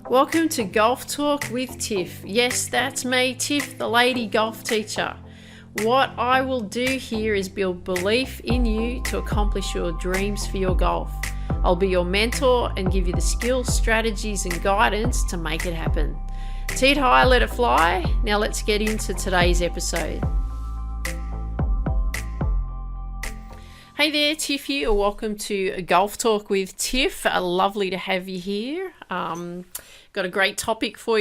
Welcome to Golf Talk with Tiff. Yes, that's me, Tiff, the lady golf teacher. What I will do here is build belief in you to accomplish your dreams for your golf. I'll be your mentor and give you the skills, strategies, and guidance to make it happen. Tee it high, let it fly. Now let's get into today's episode. Hey there, Tiff here. Welcome to Golf Talk with Tiff. Lovely to have you here. Got a great topic for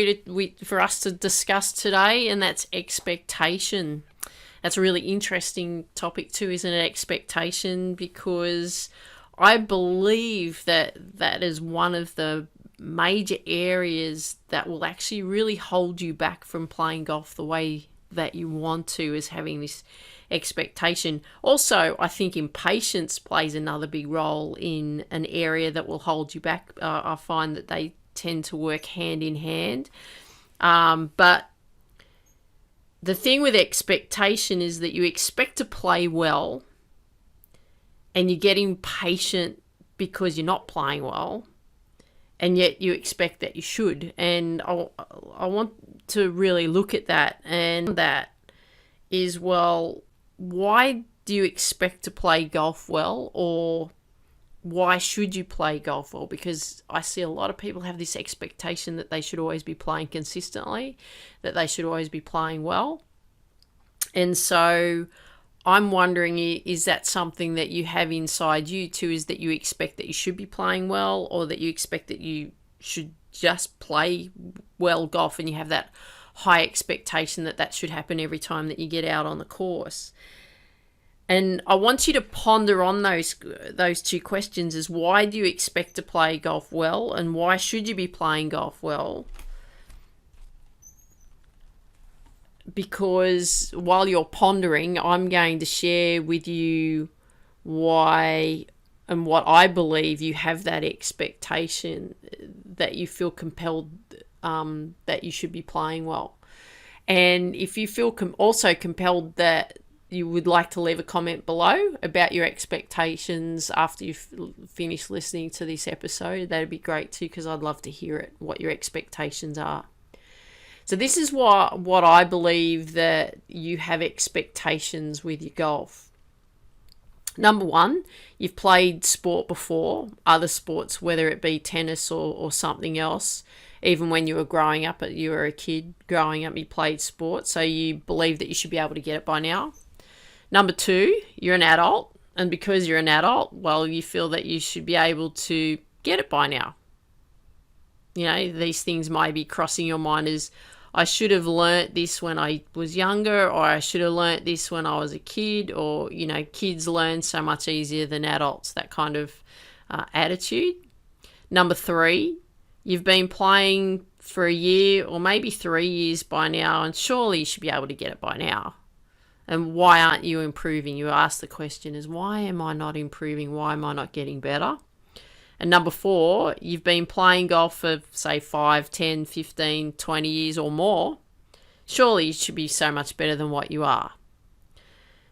us to discuss today, and that's expectation. That's a really interesting topic too, isn't it? Expectation, because I believe that is one of the major areas that will actually really hold you back from playing golf the way that you want to, is having this expectation. Also, I think impatience plays another big role in an area that will hold you back. I find that they tend to work hand in hand. But the thing with expectation is that you expect to play well and you get impatient because you're not playing well, and yet you expect that you should. And I want to really look at that, and that is, well, why do you expect to play golf well, or why should you play golf well? Because I see a lot of people have this expectation that they should always be playing consistently, that they should always be playing well. And so I'm wondering, is that something that you have inside you too, is that you expect that you should be playing well, or that you expect that you should just play well golf and you have that high expectation that should happen every time that you get out on the course? And I want you to ponder on those two questions: is why do you expect to play golf well, and why should you be playing golf well? Because while you're pondering, I'm going to share with you why and what I believe you have that expectation, that you feel compelled that you should be playing well. And if you feel also compelled that you would like to leave a comment below about your expectations after you've finished listening to this episode, that'd be great too, because I'd love to hear it, what your expectations are. So this is what I believe, that you have expectations with your golf. Number one, you've played sport before, other sports, whether it be tennis or something else. Even when you were growing up, you were a kid growing up, you played sport, so you believe that you should be able to get it by now. Number two, you're an adult, and because you're an adult, well, you feel that you should be able to get it by now. You know, these things might be crossing your mind as, I should have learnt this when I was younger, or I should have learnt this when I was a kid, or, you know, kids learn so much easier than adults, that kind of attitude. Number three, you've been playing for a year or maybe 3 years by now, and surely you should be able to get it by now. And why aren't you improving? You ask the question is, why am I not improving? Why am I not getting better? And number four, you've been playing golf for, say, 5, 10, 15, 20 years or more. Surely you should be so much better than what you are.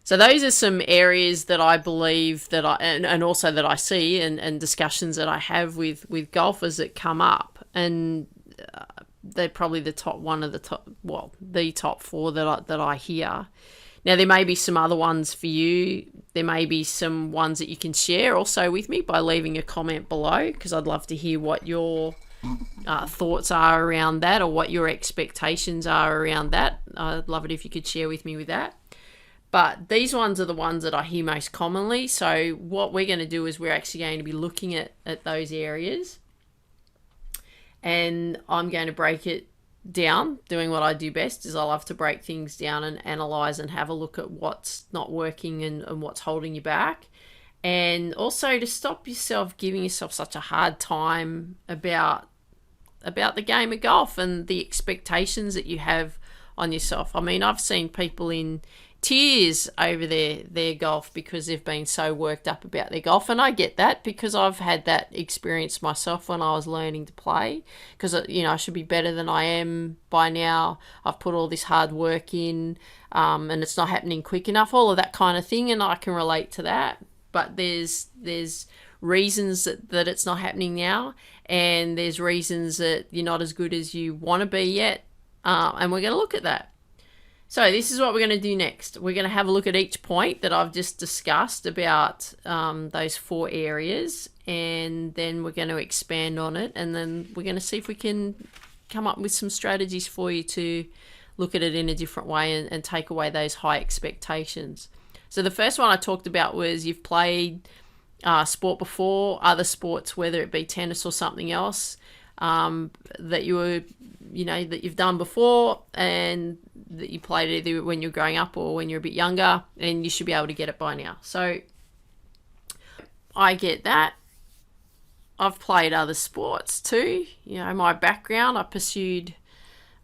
So those are some areas that I believe that and also that I see, and discussions that I have with golfers that come up. And they're probably the top four that I hear. Now, there may be some other ones for you. There may be some ones that you can share also with me by leaving a comment below, because I'd love to hear what your thoughts are around that, or what your expectations are around that. I'd love it if you could share with me with that. But these ones are the ones that I hear most commonly. So what we're going to do is we're actually going to be looking at those areas, and I'm going to break it down. Doing what I do best is I love to break things down and analyze and have a look at what's not working and what's holding you back, and also to stop yourself giving yourself such a hard time about the game of golf and the expectations that you have on yourself. I mean, I've seen people in tears over their golf because they've been so worked up about their golf, and I get that, because I've had that experience myself when I was learning to play, because, you know, I should be better than I am by now. I've put all this hard work in, and it's not happening quick enough, all of that kind of thing, and I can relate to that. But there's reasons that it's not happening now, and there's reasons that you're not as good as you want to be yet, and we're going to look at that. So this is what we're going to do next. We're going to have a look at each point that I've just discussed about those 4 areas, and then we're going to expand on it, and then we're going to see if we can come up with some strategies for you to look at it in a different way and take away those high expectations. So the first one I talked about was you've played sport before, other sports, whether it be tennis or something else, that you've done before, and that you played either when you're growing up or when you're a bit younger, and you should be able to get it by now. So I get that. I've played other sports too. My background, I pursued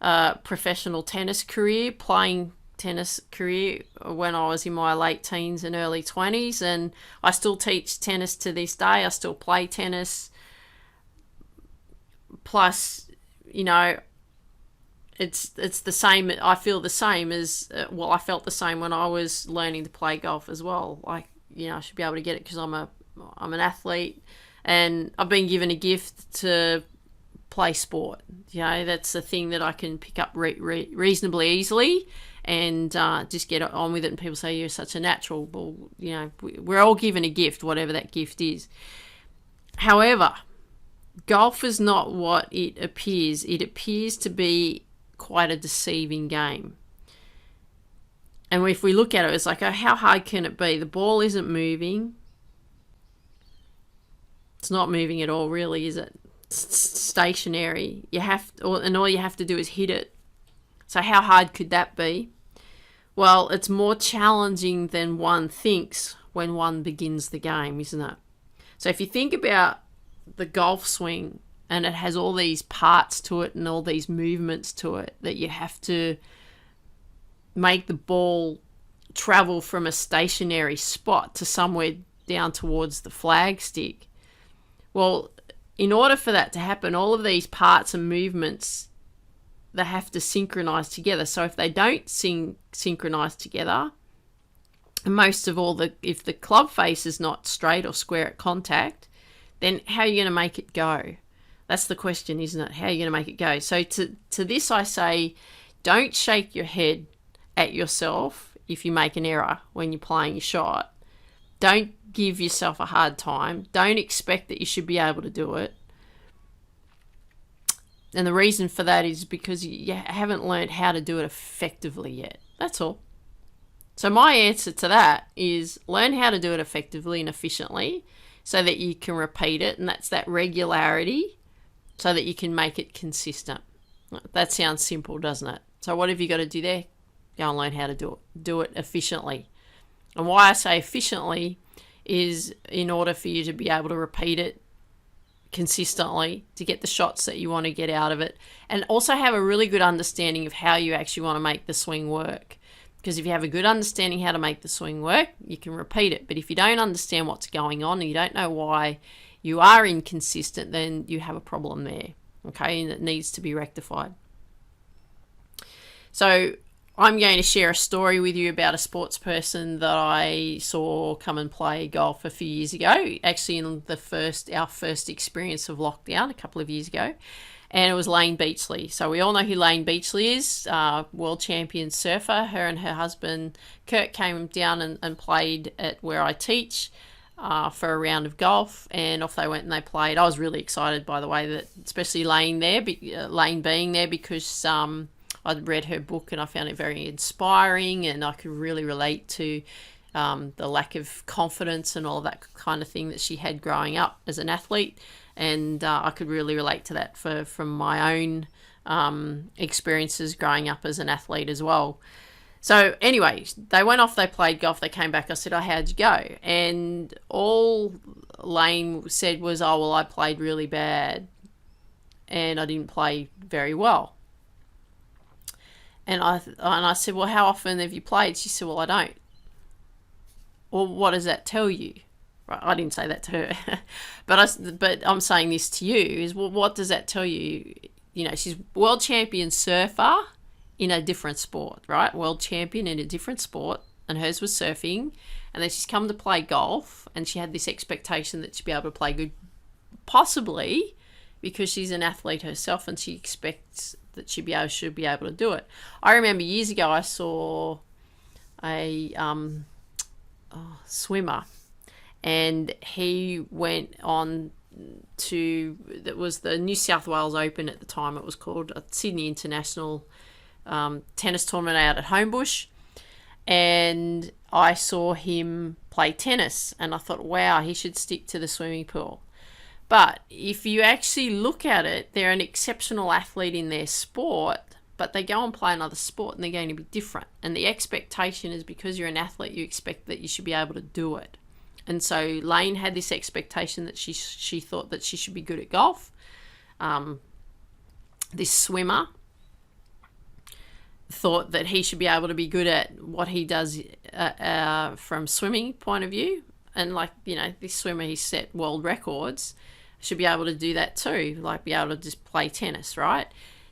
a professional tennis career, playing tennis career when I was in my late teens and early 20s, and I still teach tennis to this day. I still play tennis. Plus, it's the same. I feel the same as I felt the same when I was learning to play golf as well. I should be able to get it because I'm an athlete, and I've been given a gift to play sport. That's the thing that I can pick up reasonably easily, and just get on with it. And people say you're such a natural. Well, we're all given a gift, whatever that gift is. However, golf is not what it appears. It appears to be quite a deceiving game. And if we look at it, it's like, how hard can it be? The ball isn't moving. It's not moving at all, really, is it? It's stationary. And all you have to do is hit it. So how hard could that be? Well, it's more challenging than one thinks when one begins the game, isn't it? So if you think about the golf swing, and it has all these parts to it and all these movements to it, that you have to make the ball travel from a stationary spot to somewhere down towards the flagstick. Well, in order for that to happen, all of these parts and movements, they have to synchronize together. So if they don't synchronize together, and most of all, if the club face is not straight or square at contact, then how are you going to make it go? That's the question, isn't it? How are you going to make it go? So to this I say, don't shake your head at yourself if you make an error when you're playing your shot. Don't give yourself a hard time. Don't expect that you should be able to do it. And the reason for that is because you haven't learned how to do it effectively yet. That's all. So my answer to that is learn how to do it effectively and efficiently so that you can repeat it, and that's that regularity, so that you can make it consistent. That sounds simple, doesn't it? So what have you got to do there? Go and learn how to do it. Do it efficiently. And why I say efficiently is in order for you to be able to repeat it consistently, to get the shots that you want to get out of it, and also have a really good understanding of how you actually want to make the swing work. Because if you have a good understanding how to make the swing work, you can repeat it. But if you don't understand what's going on and you don't know why you are inconsistent, then you have a problem there, okay, and it needs to be rectified. So I'm going to share a story with you about a sports person that I saw come and play golf a few years ago, actually in our first experience of lockdown a couple of years ago, and it was Layne Beachley. So we all know who Layne Beachley is, world champion surfer. Her and her husband Kurt came down and played at where I teach for a round of golf, and off they went and they played. I was really excited, by the way, that especially Layne being there, because I'd read her book and I found it very inspiring, and I could really relate to the lack of confidence and all that kind of thing that she had growing up as an athlete, and I could really relate to that from my own experiences growing up as an athlete as well. So anyway, they went off, they played golf, they came back. I said, how'd you go? And all Layne said was, I played really bad and I didn't play very well. And I said, well, how often have you played? She said, well, I don't. Well, what does that tell you? Right, I didn't say that to her, but I'm saying this to you is, well, what does that tell you? She's world champion surfer in a different sport, right? World champion in a different sport, and hers was surfing, And then she's come to play golf, and she had this expectation that she'd be able to play good, possibly because she's an athlete herself and she expects that should be able to do it. I remember years ago I saw a swimmer, and he went on to, that was the New South Wales Open at the time. It was called a Sydney International tennis tournament out at Homebush, and I saw him play tennis, and I thought, wow, he should stick to the swimming pool. But if you actually look at it, they're an exceptional athlete in their sport, but they go and play another sport and they're going to be different. And the expectation is, because you're an athlete, you expect that you should be able to do it. And so Lane had this expectation that she thought that she should be good at golf. This swimmer thought that he should be able to be good at what he does from swimming point of view. And like, you know, this swimmer, he set world records, should be able to do that too, like be able to just play tennis, right?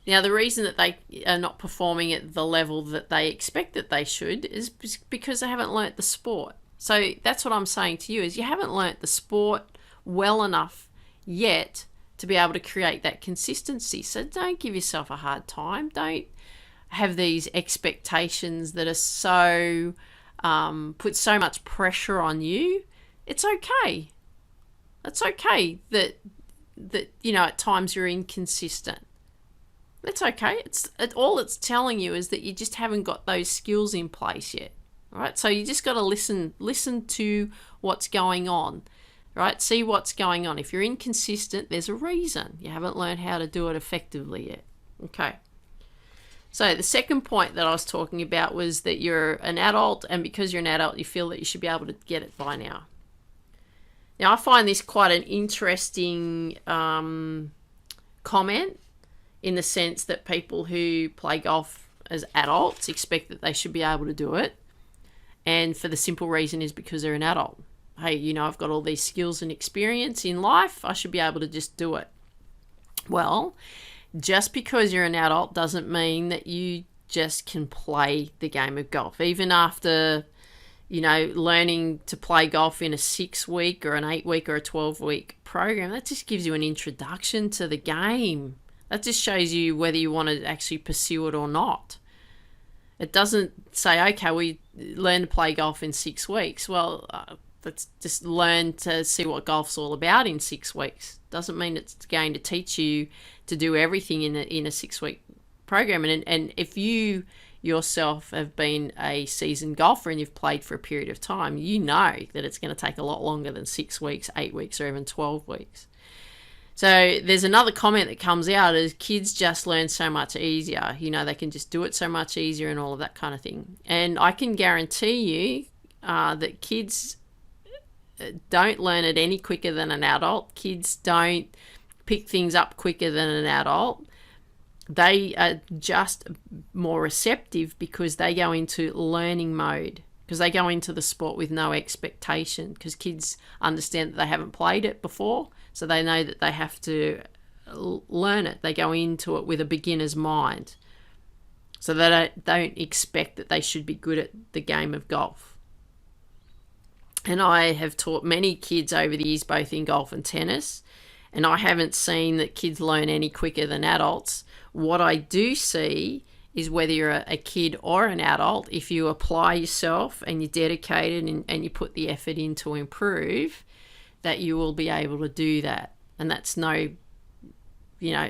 Now, the reason that they are not performing at the level that they expect that they should is because they haven't learnt the sport. So that's what I'm saying to you, is you haven't learnt the sport well enough yet to be able to create that consistency. So don't give yourself a hard time. Don't have these expectations that are so put so much pressure on you. It's okay. It's okay that you know, at times you're inconsistent. That's okay. All it's telling you is that you just haven't got those skills in place yet. Right? So you just got to listen to what's going on. Right? See what's going on. If you're inconsistent, there's a reason. You haven't learned how to do it effectively yet. Okay. So the second point that I was talking about was that you're an adult, and because you're an adult, you feel that you should be able to get it by now. Now, I find this quite an interesting comment, in the sense that people who play golf as adults expect that they should be able to do it. And for the simple reason is because they're an adult. Hey, you know, I've got all these skills and experience in life, I should be able to just do it. Well, just because you're an adult doesn't mean that you just can play the game of golf. Even after, you know, learning to play golf in a 6-week or an 8-week or a 12-week program, that just gives you an introduction to the game. That just shows you whether you want to actually pursue it or not. It doesn't say, okay, we learn to play golf in 6 weeks. Well, let's just learn to see what golf's all about in 6 weeks. Doesn't mean it's going to teach you to do everything in a 6-week program. And if you yourself have been a seasoned golfer and you've played for a period of time, you know that it's going to take a lot longer than 6 weeks, 8 weeks, or even 12 weeks. So there's another comment that comes out is kids just learn so much easier. You know, they can just do it so much easier and all of that kind of thing. And I can guarantee you that kids don't learn it any quicker than an adult. Kids don't pick things up quicker than an adult. They are just more receptive because they go into learning mode, because they go into the sport with no expectation, because kids understand that they haven't played it before, so they know that they have to learn it. They go into it with a beginner's mind, so they don't expect that they should be good at the game of golf. And I have taught many kids over the years, both in golf and tennis, and I haven't seen that kids learn any quicker than adults. What I do see is whether you're a kid or an adult, if you apply yourself and you're dedicated and you put the effort in to improve, that you will be able to do that. And that's no, you know,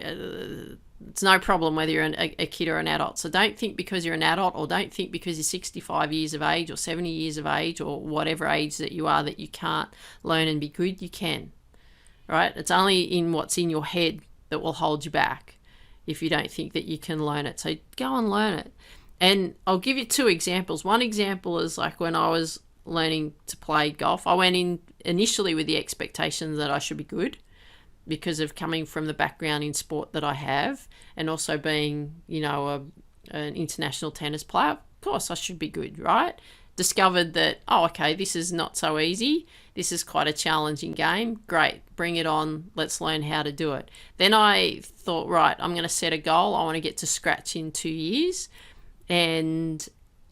it's no problem whether you're a kid or an adult. So don't think because you're an adult, or don't think because you're 65 years of age or 70 years of age or whatever age that you are, that you can't learn and be good. You can, right? It's only in what's in your head that will hold you back if you don't think that you can learn it. So go and learn it. And I'll give you 2 examples. One example is like when I was learning to play golf, I went in initially with the expectation that I should be good because of coming from the background in sport that I have, and also being, you know, an international tennis player. Of course I should be good, right? Discovered that, oh, okay, this is not so easy. This is quite a challenging game. Great, bring it on. Let's learn how to do it. Then I thought, right, I'm going to set a goal. I want to get to scratch in 2 years. And,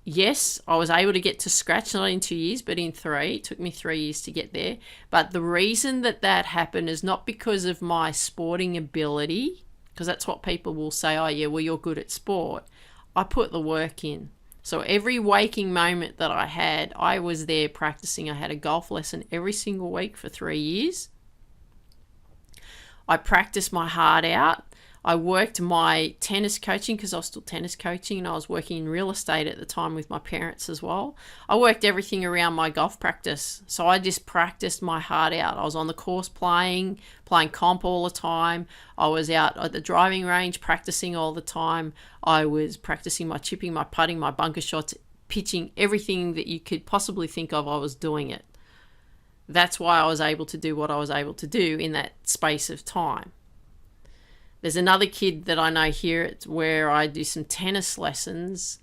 yes, I was able to get to scratch, not in 2 years, but in 3. It took me 3 years to get there. But the reason that happened is not because of my sporting ability, because that's what people will say, oh yeah, well, you're good at sport. I put the work in. So every waking moment that I had, I was there practicing. I had a golf lesson every single week for 3 years. I practiced my heart out. I worked my tennis coaching because I was still tennis coaching, and I was working in real estate at the time with my parents as well. I worked everything around my golf practice. So I just practiced my heart out. I was on the course playing comp all the time. I was out at the driving range practicing all the time. I was practicing my chipping, my putting, my bunker shots, pitching, everything that you could possibly think of, I was doing it. That's why I was able to do what I was able to do in that space of time. There's another kid that I know here where I do some tennis lessons,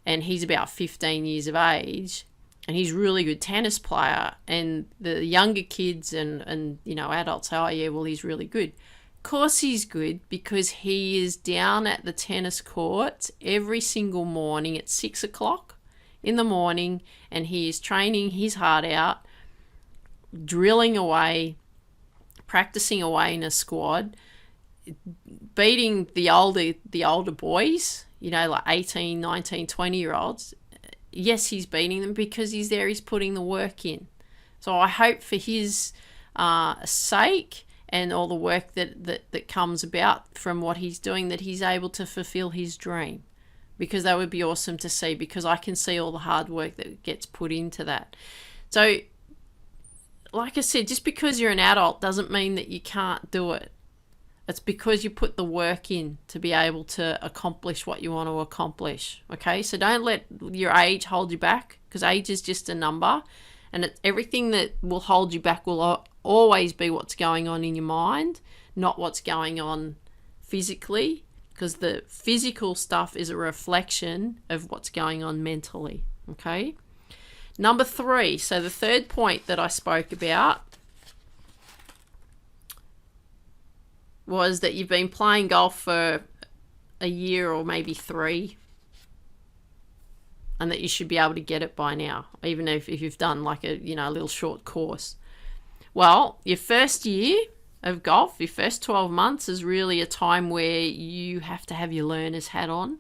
and he's about 15 years of age, and he's a really good tennis player. And the younger kids and adults say, oh yeah, well, he's really good. Of course he's good, because he is down at the tennis courts every single morning at 6 o'clock in the morning, and he is training his heart out, drilling away, practicing away in a squad, beating the older boys, like 18, 19, 20-year-olds. Yes, he's beating them because he's there, he's putting the work in. So I hope for his sake and all the work that comes about from what he's doing, that he's able to fulfill his dream, because that would be awesome to see, because I can see all the hard work that gets put into that. So like I said, just because you're an adult doesn't mean that you can't do it. It's because you put the work in to be able to accomplish what you want to accomplish. Okay, so don't let your age hold you back, because age is just a number, and everything that will hold you back will always be what's going on in your mind, not what's going on physically, because the physical stuff is a reflection of what's going on mentally. Okay, number 3. So the third point that I spoke about was that you've been playing golf for a year or maybe 3, and that you should be able to get it by now, even if you've done like a little short course. Well, your first year of golf, your first 12 months is really a time where you have to have your learner's hat on,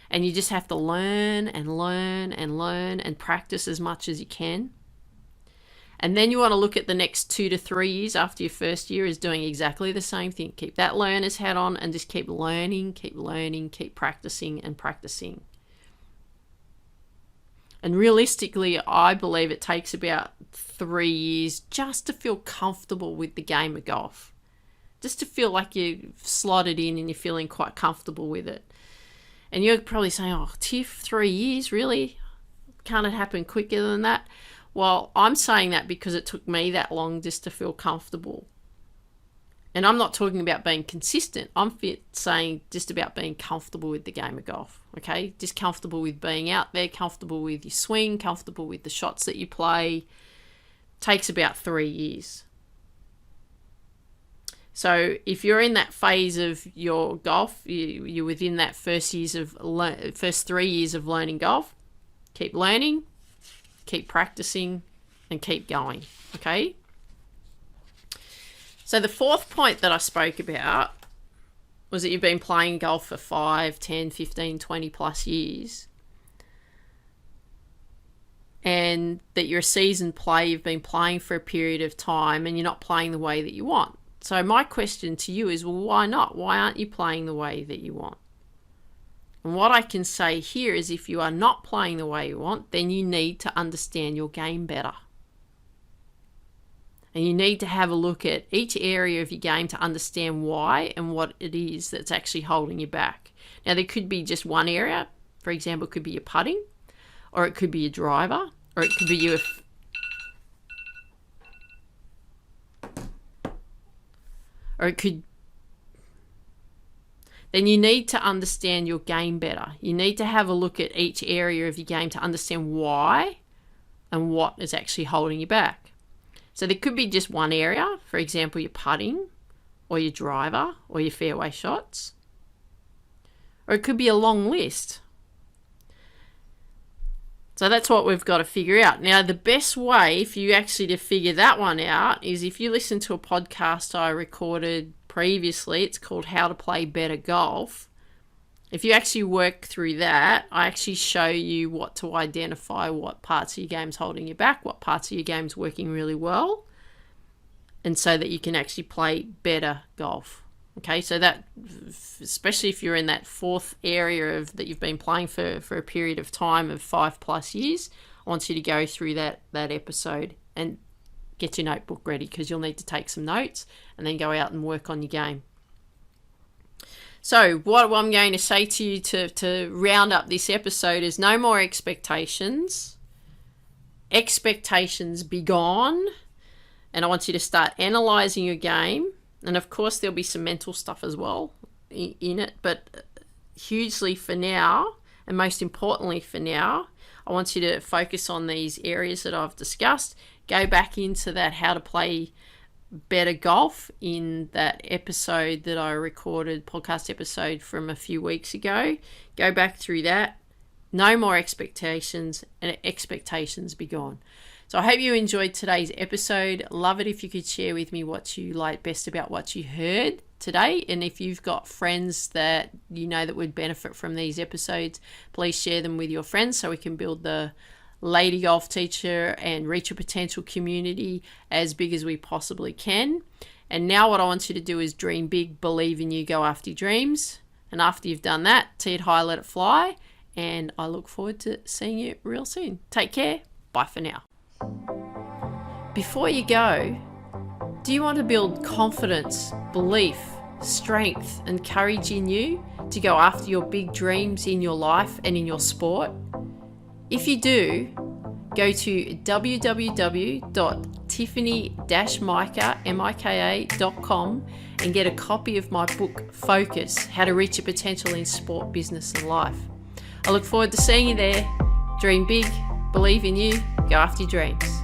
and you just have to learn and learn and learn and practice as much as you can. And then you want to look at the next 2 to 3 years after your first year is doing exactly the same thing. Keep that learner's hat on and just keep learning, keep practicing and practicing. And realistically, I believe it takes about 3 years just to feel comfortable with the game of golf. Just to feel like you've slotted in and you're feeling quite comfortable with it. And you're probably saying, oh, Tiff, 3 years, really? Can't it happen quicker than that? Well, I'm saying that because it took me that long just to feel comfortable. And I'm not talking about being consistent. I'm saying just about being comfortable with the game of golf, okay? Just comfortable with being out there, comfortable with your swing, comfortable with the shots that you play. Takes about 3 years. So if you're in that phase of your golf, you're within that first 3 years of learning golf, keep learning, keep practicing, and keep going, okay? So the fourth point that I spoke about was that you've been playing golf for 5, 10, 15, 20 plus years, and that you're a seasoned player, you've been playing for a period of time, and you're not playing the way that you want. So my question to you is, well, why not? Why aren't you playing the way that you want? And what I can say here is, if you are not playing the way you want, then you need to understand your game better. And you need to have a look at each area of your game to understand why and what it is that's actually holding you back. Now, there could be just one area. For example, it could be your putting, or it could be your driver, or it could be your... Or it could... Then you need to understand your game better. You need to have a look at each area of your game to understand why and what is actually holding you back. So there could be just one area, for example, your putting or your driver or your fairway shots. Or it could be a long list. So that's what we've got to figure out. Now, the best way for you actually to figure that one out is if you listen to a podcast I recorded previously. It's called How to Play Better Golf. If you actually work through that, I actually show you what to identify, what parts of your game's holding you back, what parts of your game's working really well, and so that you can actually play better golf. Okay, so that, especially if you're in that fourth area of that you've been playing for a period of time of 5+ years, I want you to go through that episode and get your notebook ready, because you'll need to take some notes and then go out and work on your game. So what I'm going to say to you to round up this episode is no more expectations. Expectations be gone. And I want you to start analysing your game. And of course, there'll be some mental stuff as well in it. But hugely for now, and most importantly for now, I want you to focus on these areas that I've discussed. Go back into that How to Play Better Golf in that episode that I recorded, podcast episode from a few weeks ago. Go back through that. No more expectations, and expectations be gone. So I hope you enjoyed today's episode. Love it if you could share with me what you like best about what you heard today. And if you've got friends that you know that would benefit from these episodes, please share them with your friends so we can build the Lady Golf Teacher and Reach Your Potential community as big as we possibly can. And now what I want you to do is dream big, believe in you, go after your dreams. And after you've done that, tee it high, let it fly. And I look forward to seeing you real soon. Take care. Bye for now. Before you go, do you want to build confidence, belief, strength, and courage in you to go after your big dreams in your life and in your sport? If you do, go to www.tiffany-mika.com and get a copy of my book, Focus, How to Reach Your Potential in Sport, Business and Life. I look forward to seeing you there. Dream big, believe in you, go after your dreams.